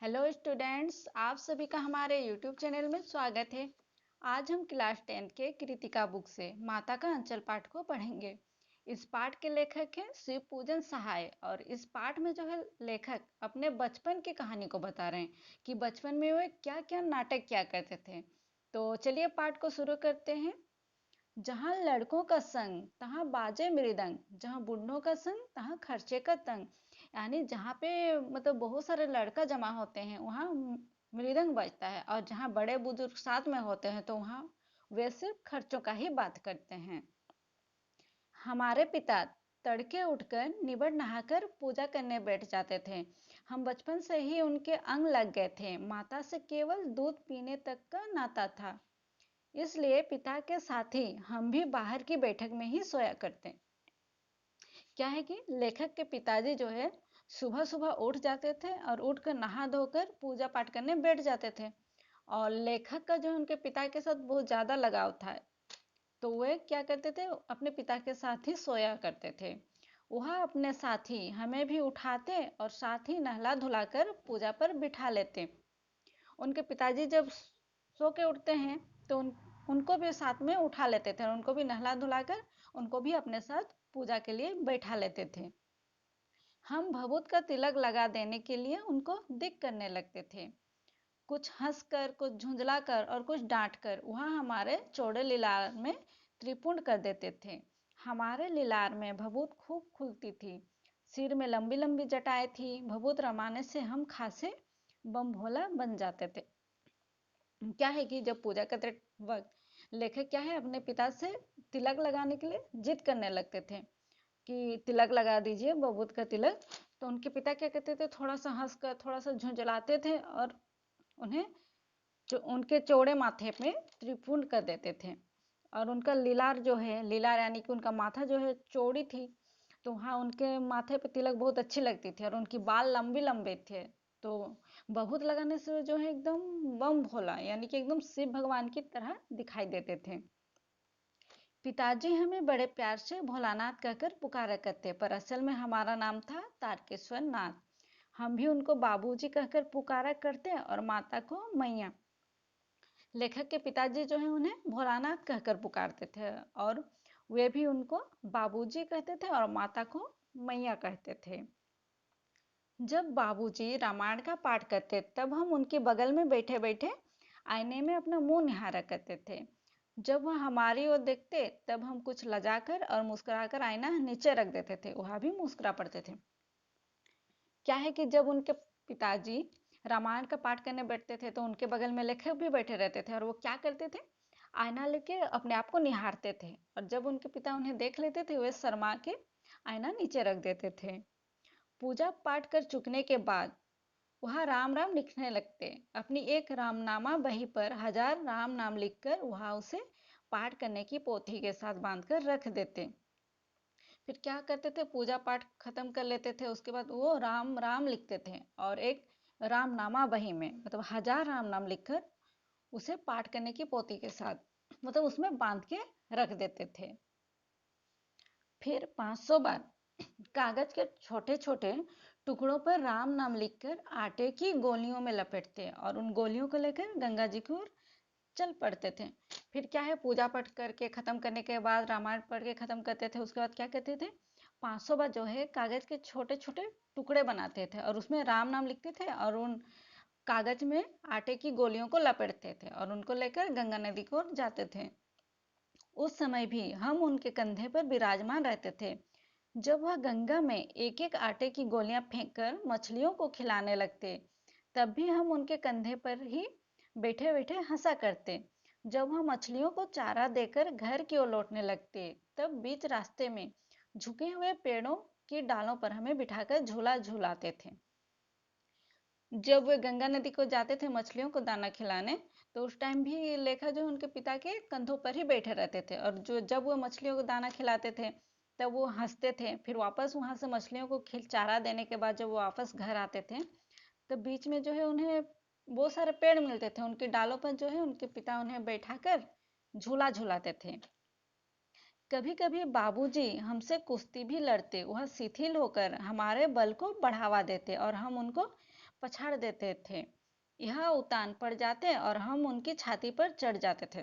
Hello students, आप सभी का हमारे यूट्यूब चैनल में स्वागत है। आज हम क्लास 10 के कृतिका बुक से माता का अंचल पाठ को पढ़ेंगे। इस पाठ के लेखक हैं शिव पूजन सहाय और इस पाठ में जो है लेखक अपने बचपन की कहानी को बता रहे हैं कि बचपन में वे क्या क्या नाटक किया करते थे। तो चलिए पाठ को शुरू करते हैं। जहाँ लड़कों का संग तहाँ बाजे मृदंग, जहाँ बुढ़ों का संग तहाँ खर्चे का तंग। यानी जहाँ पे मतलब बहुत सारे लड़का जमा होते हैं वहाँ मृदंग बजता है, और जहाँ बड़े बुजुर्ग साथ में होते हैं तो वहाँ वे सिर्फ खर्चों का ही बात करते हैं। हमारे पिता तड़के उठकर निबड़ नहाकर पूजा करने बैठ जाते थे। हम बचपन से ही उनके अंग लग गए थे। माता से केवल दूध पीने तक का नाता था, इसलिए पिता के साथ ही हम भी बाहर की बैठक में ही सोया करते। क्या है कि लेखक के पिताजी जो है सुबह सुबह उठ जाते थे और उठकर नहा धोकर पूजा पाठ करने बैठ जाते थे। और लेखक का जो है उनके पिता के साथ बहुत ज्यादा लगाव था, तो वे क्या करते थे, अपने पिता के साथ ही सोया करते थे। वह अपने साथ ही हमें भी उठाते और साथ ही नहला धुलाकर पूजा पर बिठा लेते। उनके पिताजी जब सो के उठते हैं तो उनको भी साथ में उठा लेते थे और उनको भी नहला धुलाकर उनको भी अपने साथ पूजा के लिए बैठा लेते थे। हम भभूत का तिलक लगा देने के लिए उनको दिक करने लगते थे, कुछ हंसकर, कुछ झुंझलाकर और कुछ डांटकर। वह हमारे चौड़े लीलार में त्रिपुंड कर देते थे। हमारे लीलार में भभूत खूब खुलती थी, सिर में लंबी लंबी जटाएं थी। भभूत रमाने से हम खासे बम भोला बन जाते थे। क्या है कि जब पूजा करते वक्त लेखक क्या है अपने पिता से तिलक लगाने के लिए जिद करने लगते थे कि तिलक लगा दीजिए, बबूत का तिलक। तो उनके पिता क्या कहते थे, थोड़ा सा हंसकर, थोड़ा सा झुंझलाते थे और उन्हें जो उनके चौड़े माथे पे त्रिपुंड कर देते थे। और उनका लीलार जो है, लीलार यानी कि उनका माथा जो है चौड़ी थी, तो वहाँ उनके माथे पे तिलक बहुत अच्छी लगती थी और उनकी बाल लंबी लंबे थे। तो बहुत लगाने से जो है एकदम बम भोला यानी कि एकदम शिव भगवान की तरह दिखाई देते थे। पिताजी हमें बड़े प्यार से भोलानाथ कहकर पुकारा करते, पर असल में हमारा नाम था तारकेश्वर नाथ। हम भी उनको बाबूजी कहकर पुकारा करते और माता को मैया। लेखक के पिताजी जो है उन्हें भोलानाथ कहकर पुकारते थे और वे भी उनको बाबूजी कहते थे और माता को मैया कहते थे। जब बाबूजी रामायण का पाठ करते तब हम उनके बगल में बैठे बैठे आईने में अपना मुंह निहारा करते थे। जब वह हमारी ओर देखते तब हम कुछ लजाकर और मुस्कुराकर आईना नीचे रख देते थे, वह भी मुस्कुरा पड़ते थे। क्या है कि जब उनके पिताजी रामायण का पाठ करने बैठते थे तो उनके बगल में लेखक भी बैठे रहते थे और वो क्या करते थे, आईना लेके अपने आप को निहारते थे। और जब उनके पिता उन्हें देख लेते थे वे शर्मा के आईना नीचे रख देते थे। पूजा पाठ कर चुकने के बाद वह राम राम लिखने लगते। अपनी एक रामनामा बही पर 1000 राम नाम लिखकर वह उसे पाठ करने की पोथी के साथ बांधकर रख देते। फिर क्या करते थे, पूजा पाठ खत्म कर लेते थे, उसके बाद वो राम राम लिखते थे और एक रामनामा बही में मतलब 1000 राम नाम लिखकर उसे पाठ करने की पोथी के साथ मतलब उसमें बांध के रख देते थे। फिर 500 बार कागज के छोटे छोटे टुकड़ों पर राम नाम लिखकर आटे की गोलियों में लपेटते और उन गोलियों को लेकर गंगा जी की ओर चल पड़ते थे। फिर क्या है, पूजा पाठ करके खत्म करने के बाद रामायण पढ़ के खत्म करते थे, उसके बाद क्या करते थे, 500 बार जो है कागज के छोटे छोटे टुकड़े बनाते थे और उसमें राम नाम लिखते थे और उन कागज में आटे की गोलियों को लपेटते थे और उनको लेकर गंगा नदी को जाते थे। उस समय भी हम उनके कंधे पर विराजमान रहते थे। जब वह गंगा में एक एक आटे की गोलियां फेंककर मछलियों को खिलाने लगते तब भी हम उनके कंधे पर ही बैठे बैठे हंसा करते। जब वह मछलियों को चारा देकर घर की ओर लौटने लगते तब बीच रास्ते में झुके हुए पेड़ों की डालों पर हमें बिठाकर झूला झूलाते थे। जब वे गंगा नदी को जाते थे मछलियों को दाना खिलाने तो उस टाइम भी लेखा जो उनके पिता के कंधों पर ही बैठे रहते थे और जो जब वो मछलियों को दाना खिलाते थे तब वो हंसते थे। फिर वापस वहां से मछलियों को खिल चारा देने के बाद जब वो वापस घर आते थे तब बीच में जो है उन्हें बहुत सारे पेड़ मिलते थे, उनकी डालों पर जो है उनके पिता उन्हें बैठाकर झूला झूलाते थे। कभी कभी बाबूजी हमसे कुश्ती भी लड़ते, वह शिथिल होकर हमारे बल को बढ़ावा देते और हम उनको पछाड़ देते थे। यह उतान पड़ जाते और हम उनकी छाती पर चढ़ जाते थे।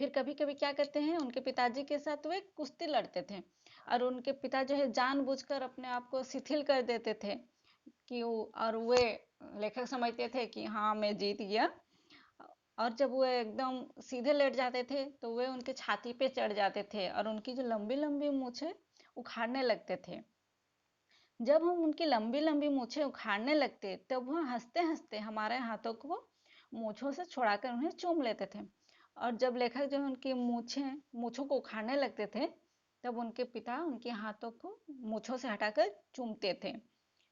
फिर कभी कभी क्या करते हैं, उनके पिताजी के साथ वे कुश्ती लड़ते थे और उनके पिता जो है जानबूझकर अपने आप को शिथिल कर देते थे कि और वे लेखक समझते थे कि हाँ मैं जीत गया। और जब वो एकदम सीधे लेट जाते थे तो वे उनके छाती पे चढ़ जाते थे और उनकी जो लंबी लंबी मूछें उखाड़ने लगते थे। जब हम उनकी लंबी लंबी मूछें उखाड़ने लगते तब वह हंसते हंसते हमारे हाथों को मूछों से छुड़ाकर उन्हें चूम लेते थे। और जब लेखक जो उनकी मूछों को उखाड़ने लगते थे तब उनके पिता उनके हाथों को मूछों से हटाकर चूमते थे।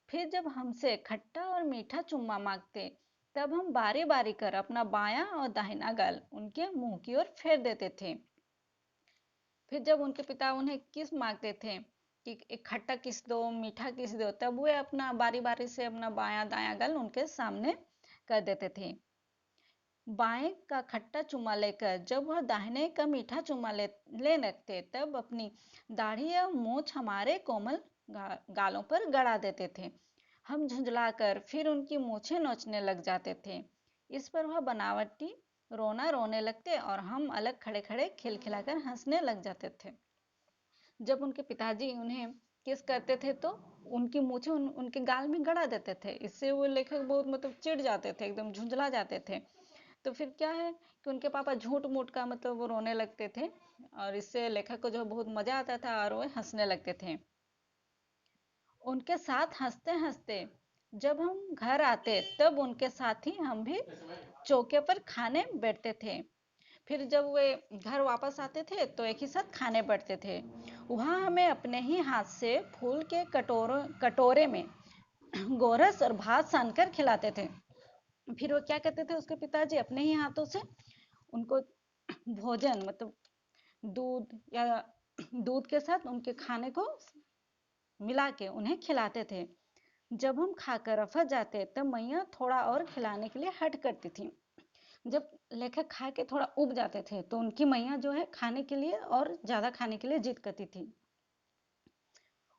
फिर जब हमसे खट्टा और मीठा चुम्मा मांगते तब हम बारी बारी कर अपना बायां और दाहिना गाल उनके मुंह की ओर फेर देते थे। फिर जब उनके पिता उन्हें किस मांगते थे कि एक खट्टा किस दो, मीठा किस दो, तब वे अपना बारी बारी से अपना बायां दायां गाल उनके सामने कर देते थे। बाएं का खट्टा चुम्मा लेकर जब वह दाहिने का मीठा चुम्मा ले लगते तब अपनी दाढ़ी या मूछ हमारे कोमल गालों पर गड़ा देते थे। हम झुंझलाकर फिर उनकी मूछें नोचने लग जाते थे। इस पर वह बनावटी रोना रोने लगते और हम अलग खड़े खड़े खिलखिलाकर हंसने लग जाते थे। जब उनके पिताजी उन्हें किस करते थे तो उनकी मूछें उनके गाल में गड़ा देते थे। इससे वो लेखक बहुत चिढ़ जाते थे, एकदम झुंझला जाते थे। तो फिर क्या है कि उनके पापा झूठ मूठ का वो रोने लगते थे और इससे लेखक को जो बहुत मजा आता था और वो हंसने लगते थे। उनके साथ हंसते हंसते जब हम घर आते तब उनके साथ ही हम भी चौके पर खाने बैठते थे। फिर जब वे घर वापस आते थे तो एक ही साथ खाने बैठते थे। वहाँ हमें अपने ही हाथ से फूल के कटोरे में गोरस और भात सान कर खिलाते थे। फिर वो क्या कहते थे, उसके पिताजी अपने ही हाथों से उनको भोजन दूध या दूध के साथ उनके खाने को मिला के उन्हें खिलाते थे। जब हम खाकर रफत जाते तब मैया थोड़ा और खिलाने के लिए हट करती थी। जब लेखक खा के थोड़ा उब जाते थे तो उनकी मैया जो है खाने के लिए और ज्यादा खाने के लिए जिद करती थी।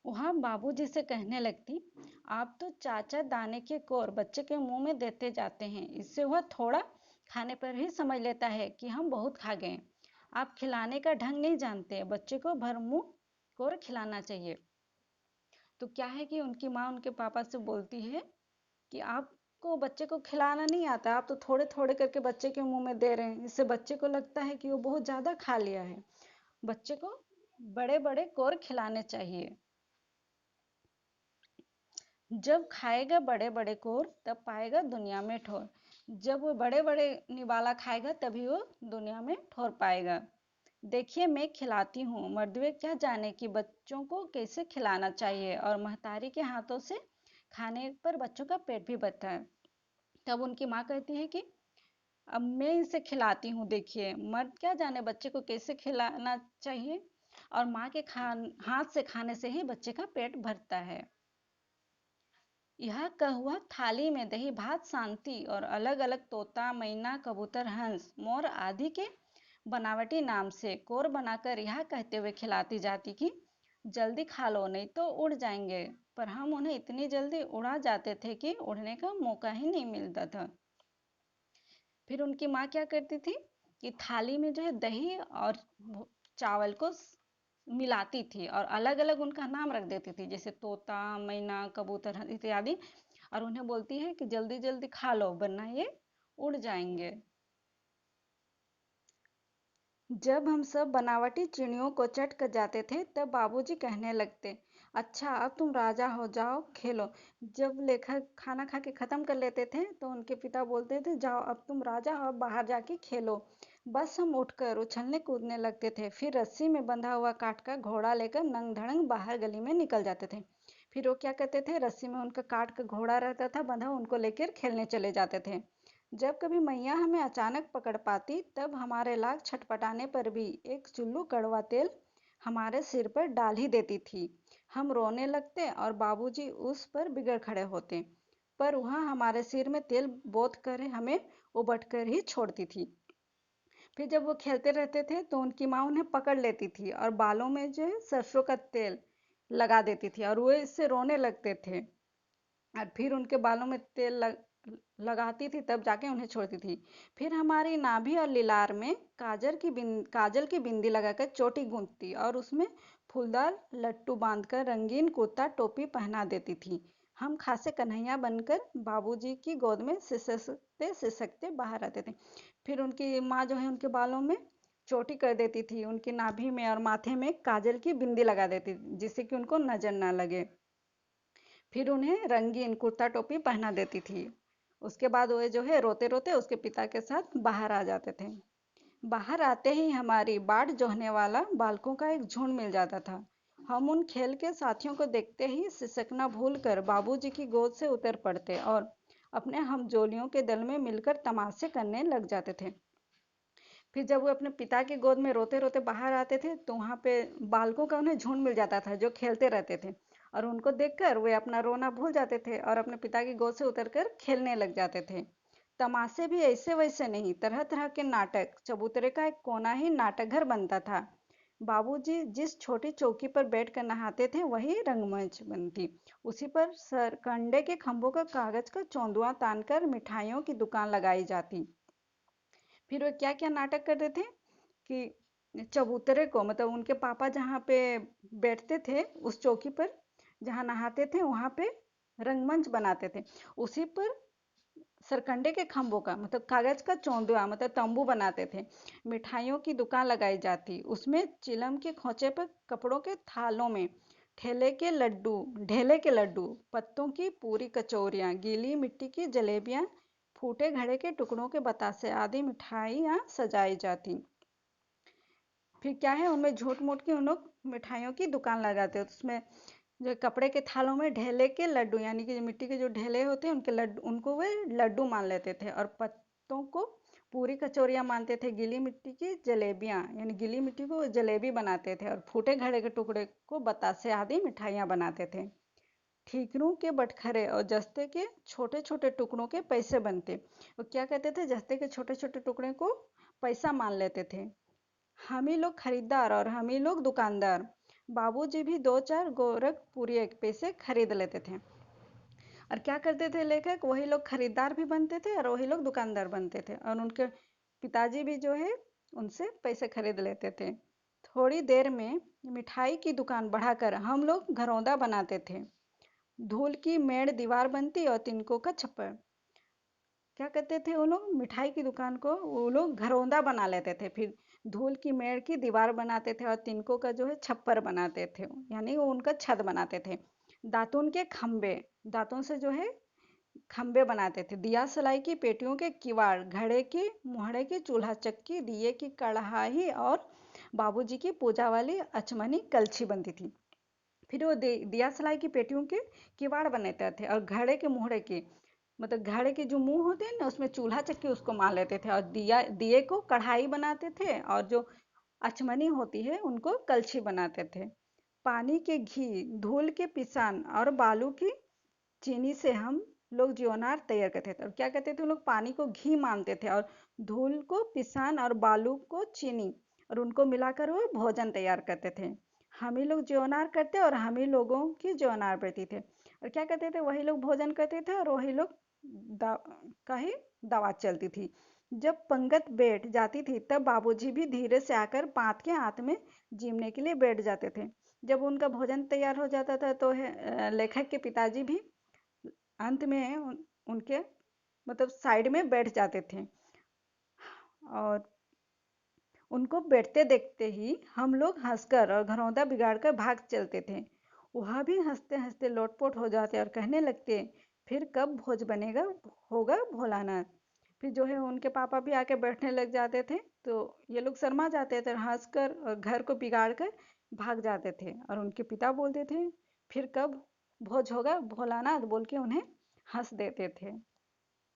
वहाँ बाबूजी से कहने लगती, आप तो चाचा दाने के कोर बच्चे के मुंह में देते जाते हैं, इससे वह थोड़ा खाने पर ही समझ लेता है कि हम बहुत खा गए। आप खिलाने का ढंग नहीं जानते, बच्चे को भर मुंह कोर खिलाना चाहिए। तो क्या है कि उनकी माँ उनके पापा से बोलती है कि आपको बच्चे को खिलाना नहीं आता, आप तो थोड़े थोड़े करके बच्चे के मुंह में दे रहे हैं, इससे बच्चे को लगता है कि वो बहुत ज्यादा खा लिया है। बच्चे को बड़े बड़े कोर खिलाने चाहिए। जब खाएगा बड़े बड़े कोर तब पाएगा दुनिया में ठोर। जब वो बड़े बड़े निवाला खाएगा तभी वो दुनिया में ठोर पाएगा। देखिए मैं खिलाती हूँ, मर्दवे क्या जाने कि बच्चों को कैसे खिलाना चाहिए और महतारी के हाथों से खाने पर बच्चों का पेट भी भरता है। तब उनकी माँ कहती है कि अब मैं इसे खिलाती हूँ, देखिए मर्द क्या जाने बच्चे को कैसे खिलाना चाहिए और माँ के हाथ से खाने से ही बच्चे का पेट भरता है। यह कहुआ थाली में दही भात शांति और अलग अलग तोता मैना कबूतर हंस मोर आदि के बनावटी नाम से कोर बनाकर यह कहते हुए खिलाती जाती कि जल्दी खा लो नहीं तो उड़ जाएंगे। पर हम उन्हें इतनी जल्दी उड़ा जाते थे कि उड़ने का मौका ही नहीं मिलता था। फिर उनकी माँ क्या करती थी कि थाली में जो है दही और चावल को मिलाती थी और अलग अलग उनका नाम रख देती थी, जैसे तोता मैना कबूतर इत्यादि, और उन्हें बोलती है कि जल्दी जल्दी खा लो वरना ये उड़ जाएंगे। जब हम सब बनावटी चिड़ियों को चट कर जाते थे तब बाबूजी कहने लगते, अच्छा अब तुम राजा हो जाओ खेलो। जब लेखक खाना खा के खत्म कर लेते थे तो उनके पिता बोलते थे, जाओ अब तुम राजा हो, बाहर जाके खेलो। बस हम उठकर उछलने कूदने लगते थे, फिर रस्सी में बंधा हुआ काठ का घोड़ा लेकर नंग धड़ंग बाहर गली में निकल जाते थे। फिर वो क्या कहते थे, रस्सी में उनका काठ का घोड़ा रहता था बंधा, उनको लेकर खेलने चले जाते थे। जब कभी मैया हमें अचानक पकड़ पाती तब हमारे लाख छटपटाने पर भी एक चुल्लू कड़वा तेल हमारे सिर पर डाल ही देती थी। हम रोने लगते और बाबूजी उस पर बिगड़ खड़े होते, पर वह हमारे सिर में तेल बोत कर हमें उबट कर ही छोड़ती थी। फिर जब वो खेलते रहते थे तो उनकी माँ उन्हें पकड़ लेती थी और बालों में जो है सरसों का तेल लगा देती थी और वो इससे रोने लगते थे। और फिर उनके बालों में तेल लगाती थी, तब जाके उन्हें छोड़ती थी। फिर हमारी नाभि और लिलार में काजल की बिंदी लगाकर चोटी गूंथती और उसमें फूलदार लट्टू बांधकर रंगीन कुर्ता टोपी पहना देती थी। हम खासे कन्हैया बनकर बाबूजी की गोद में सिसकते सिसकते बाहर आते थे। फिर उनकी माँ जो है उनके बालों में चोटी कर देती थी, उनकी नाभि में और माथे में काजल की बिंदी लगा देती थी, जिससे कि उनको नजर ना लगे। फिर उन्हें रंगीन कुर्ता टोपी पहना देती थी। उसके बाद वो जो है रोते रोते उसके पिता के साथ बाहर आ जाते थे। बाहर आते ही हमारी बाट जोहने वाला बालकों का एक झुंड मिल जाता था। हम उन खेल के साथियों को देखते ही सिसकना भूलकर बाबूजी की गोद से उतर पड़ते और अपने हमजोलियों के दल में मिलकर तमाशे करने लग जाते थे। फिर जब वो अपने पिता की गोद में रोते रोते बाहर आते थे तो वहाँ पे बालकों का उन्हें झुंड मिल जाता था जो खेलते रहते थे, और उनको देखकर वे अपना रोना भूल जाते थे और अपने पिता की गोद से उतरकर खेलने लग जाते थे। तमाशे भी ऐसे वैसे नहीं, तरह तरह के नाटक, चबूतरे का एक कोना ही नाटक घर बनता था। बाबूजी जिस छोटी चौकी पर बैठकर नहाते थे वही रंगमंच बनती। उसी पर सरकंडे के खंभों का कागज का चौंदुआ तानकर मिठाइयों की दुकान लगाई जाती। फिर वो क्या क्या नाटक करते थे कि चबूतरे को, मतलब उनके पापा जहाँ पे बैठते थे उस चौकी पर जहाँ नहाते थे वहाँ पे रंगमंच बनाते थे। उसी पर सरकंडे के खंभों का, मतलब कागज का चौंदुआ, मतलब तंबू बनाते थे। मिठाइयों की दुकान लगाई जाती, उसमें चिलम के खोचे पर कपड़ों के थालों में ढेले के लड्डू, पत्तों की पूरी कचौरियाँ, गीली मिट्टी की जलेबियाँ, फूटे घड़े के टुकड़ों के बतासे आदि मिठाइयाँ सजाई जाती। फिर क्या है, उनमें झूठ मूठ की उन लोग मिठाइयों की दुकान लगाते हैं। उसमें जो कपड़े के थालों में ढेले के लड्डू, यानी कि मिट्टी के जो ढेले होते हैं उनके लड्डू, उनको वे लड्डू मान लेते थे, और पत्तों को पूरी कचौरियाँ मानते थे। गीली मिट्टी की जलेबियाँ, यानी गीली मिट्टी को जलेबी बनाते थे, और फूटे घड़े के टुकड़े को बतासे आदि मिठाइयाँ बनाते थे। ठीकरों के बटखरे और जस्ते के छोटे छोटे टुकड़ों के पैसे बनते। वो क्या कहते थे, जस्ते के छोटे छोटे टुकड़े को पैसा मान लेते थे। हम ही लोग खरीदार और हम ही लोग दुकानदार। बाबूजी भी दो चार गोरखपुरी एक पैसे खरीद लेते थे। और क्या करते थे लेखक, वही लोग खरीदार भी बनते थे और वही लोग दुकानदार बनते थे, और उनके पिताजी भी जो है उनसे पैसे खरीद लेते थे। थोड़ी देर में मिठाई की दुकान बढ़ाकर हम लोग घरौंदा बनाते थे। धूल की मेड़ दीवार बनती और तिनकों का छप्पर। क्या कहते थे वो लोग, मिठाई की दुकान को वो लोग घरौंदा बना लेते थे, फिर धूल की मेड़ की दीवार बनाते थे और तिनकों का जो है छप्पर बनाते थे, यानी वो उनका छत बनाते थे। दातुन के खंबे, दांतों से जो है खंबे बनाते थे। दिया सलाई की पेटियों के किवाड़, घड़े की मुहड़े की चूल्हा चक्की, दिए की कढ़ाई और बाबूजी की पूजा वाली अचमनी कलछी बनती थी। फिर वो दिया सलाई की पेटियों के किवाड़ बनाते थे, और घड़े के मुहड़े के, मतलब घड़े के जो मुंह होते हैं ना उसमें चूल्हा चक्की उसको मान लेते थे, और दिए को कढ़ाई बनाते थे, और जो अचमनी होती है उनको कलछी बनाते थे। पानी के घी, धूल के पिसान और बालू की चीनी से हम लोग ज्योनार तैयार करते थे। और क्या कहते थे लोग, पानी को घी मानते थे और धूल को पिसान और बालू को चीनी, और उनको मिलाकर वो भोजन तैयार करते थे। हम ही लोग ज्योनार करते और हम ही लोगों की ज्योनार बढ़ती थे। और क्या कहते थे, वही लोग भोजन करते थे और वही लोग का ही दवा चलती थी। जब पंगत बैठ जाती थी तब बाबूजी भी धीरे से आकर पात के हाथ में जीमने के लिए बैठ जाते थे। जब उनका भोजन तैयार हो जाता था तो लेखक के पिताजी भी अंत में उनके, मतलब साइड में बैठ जाते थे, और उनको बैठते देखते ही हम लोग हंसकर और घरौंदा बिगाड़कर भाग चलते थे। वह भी हंसते हंसते लोटपोट हो जाते और कहने लगते, फिर कब भोज बनेगा, होगा भोलानाथ। फिर जो है उनके पापा भी आके बैठने लग जाते थे, तो ये लोग शर्मा जाते थे, हंसकर और घर को बिगाड़ कर भाग जाते थे, और उनके पिता बोलते थे फिर कब भोज होगा भोलानाथ, बोल के उन्हें हंस देते थे।